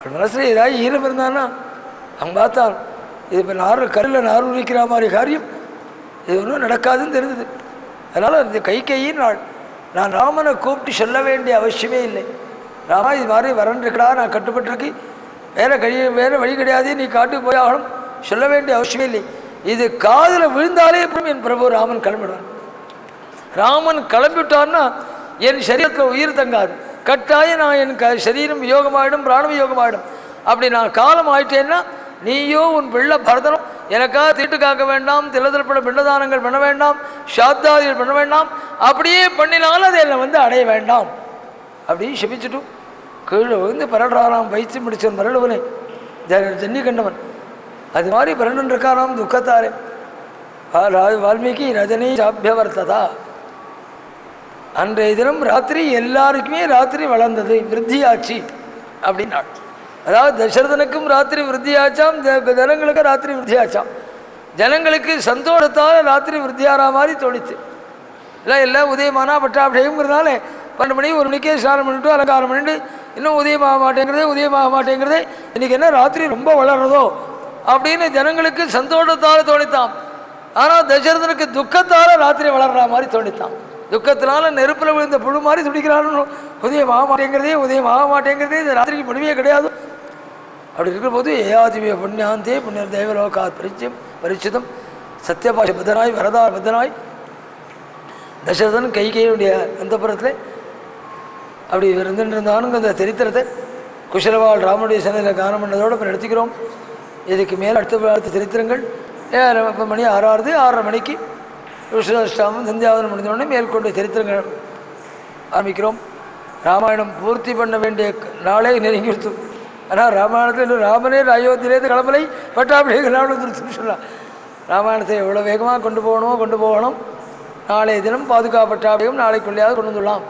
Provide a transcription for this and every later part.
மனசில் ஏதாவது ஈரம் இருந்தான்னா அவங்க பார்த்தான் இது இப்போ கல்லில் நார் உரிக்கிற மாதிரி காரியம் இது ஒன்றும் நடக்காதுன்னு தெரிஞ்சது. அதனால் அந்த கையின் நான் ராமனை கூப்பிட்டு சொல்ல வேண்டிய அவசியமே இல்லை. ராமா இது மாதிரி வரன்றிருக்கடா, நான் கட்டுப்பட்டுருக்கு, வேறு வழி கிடையாது, நீ காட்டுக்கு போய் ஆகணும், சொல்ல வேண்டிய அவசியமே இல்லை. இது காதில் விழுந்தாலே அப்புறம் என் பிரபு ராமன் கிளம்பிடுவான். ராமன் கிளம்பிவிட்டான்னா என் சரீரத்தில் உயிர் தங்காது, கட்டாயம் நான் என் சரீரம் யோகமாயிடும், பிராணம் யோகமாயிடும். அப்படி நான் காலம் ஆயிட்டேன்னா நீயோ உன் பிள்ளை பரதனும் எனக்காக தீட்டு காக்க வேண்டாம், திலதல்பட பிண்டதானங்கள் பண்ண வேண்டாம், சாத்தாதிகள் பண்ண வேண்டாம், அப்படியே பண்ணினாலும் அதை என்னை அடைய வேண்டாம் அப்படின்னு செபிச்சுட்டும் கீழே பரடுறாராம். பயிற்சி முடிச்சவன் பரடுவனே ஜன்னி கண்டவன். அது மாதிரி பரடன் இருக்காராம் துக்கத்தாரே. வால்மீகி ரஜனை சாபியவர்த்ததா. அன்றைய தினம் ராத்திரி எல்லாருக்குமே ராத்திரி வளர்ந்தது, விருத்தியாச்சு அப்படின்னாள். அதாவது தசரதனுக்கும் ராத்திரி விருத்தியாச்சாம், ஜனங்களுக்கு ராத்திரி விருத்தியாச்சாம். ஜனங்களுக்கு சந்தோஷத்தால் ராத்திரி விருத்தியாரா மாதிரி தோணிச்சு. எல்லாம் உதயமானா பட்டாபிஷேகங்கிறதுனால 12 மணி 1 மணிக்கே ஸ்நானம் பண்ணிட்டு அலங்காரம் பண்ணிட்டு இன்னும் உதயமாக மாட்டேங்கிறதே இன்றைக்கி என்ன ராத்திரி ரொம்ப வளர்றதோ அப்படின்னு ஜனங்களுக்கு சந்தோஷத்தால் தோணித்தான். ஆனால் தசரதனுக்கு துக்கத்தால் ராத்திரி வளர்ற மாதிரி தோணித்தான். துக்கத்தினால நெருப்பில் விழுந்த புழு மாதிரி துடிக்கிறான்னு, உதயமாக மாட்டேங்கிறதே இந்த ராத்திரிக்கு முடிவே கிடையாது. அப்படி இருக்கிற போது ஏயாதிவிய புண்ணியாந்தே புண்ணியர் தேவலோகாத் பரிச்சிதம் சத்யபாஷ பத்தனாய் வரதா பத்தனாய் தசரதன் கைகையுடைய அந்தப்புறத்தில் அப்படி இருந்துருந்தானுங்க. அந்த சரித்திரத்தை குஷலவாள் ராமனுடைய சந்தையில் கானம் பண்ணதோடு இப்போ நடத்திக்கிறோம். இதுக்கு மேலே அடுத்த சரித்திரங்கள் இப்போ மணி 6:30 மணிக்கு விஷ்ணுஷ்டாமம் சந்தியாவதனம் முடிஞ்சோடனே மேற்கொண்ட சரித்திரங்கள் ஆரம்பிக்கிறோம். ராமாயணம் பூர்த்தி பண்ண வேண்டிய நாளே நெருங்கிடுத்து. ஆனால் ராமாயணத்தில் ராமனே அயோத்தியிலேருந்து கிளம்பலை, பட்டாபிஷேக நாள் வந்துருச்சுன்னு சொல்லலாம். ராமாயணத்தை எவ்வளோ வேகமாக கொண்டு போகணும். நாளைய தினம் பாதுகாப்பு பட்டாபிஷேகம் நாளைக்குள்ளேயாவது கொண்டு வந்துடலாம்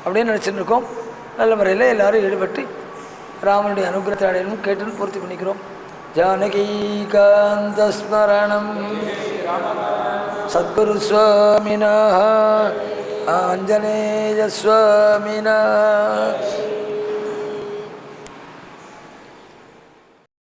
அப்படின்னு நினச்சிட்டு இருக்கோம். நல்ல முறையில் எல்லோரும் ஈடுபட்டு ராமனுடைய அனுகிரகத்தை அடையணும் கேட்டுன்னு பூர்த்தி பண்ணிக்கிறோம். ஜானகீகாந்த ஸ்மரணம் சத்குரு சுவாமினா ஆஞ்சநேய சுவாமினா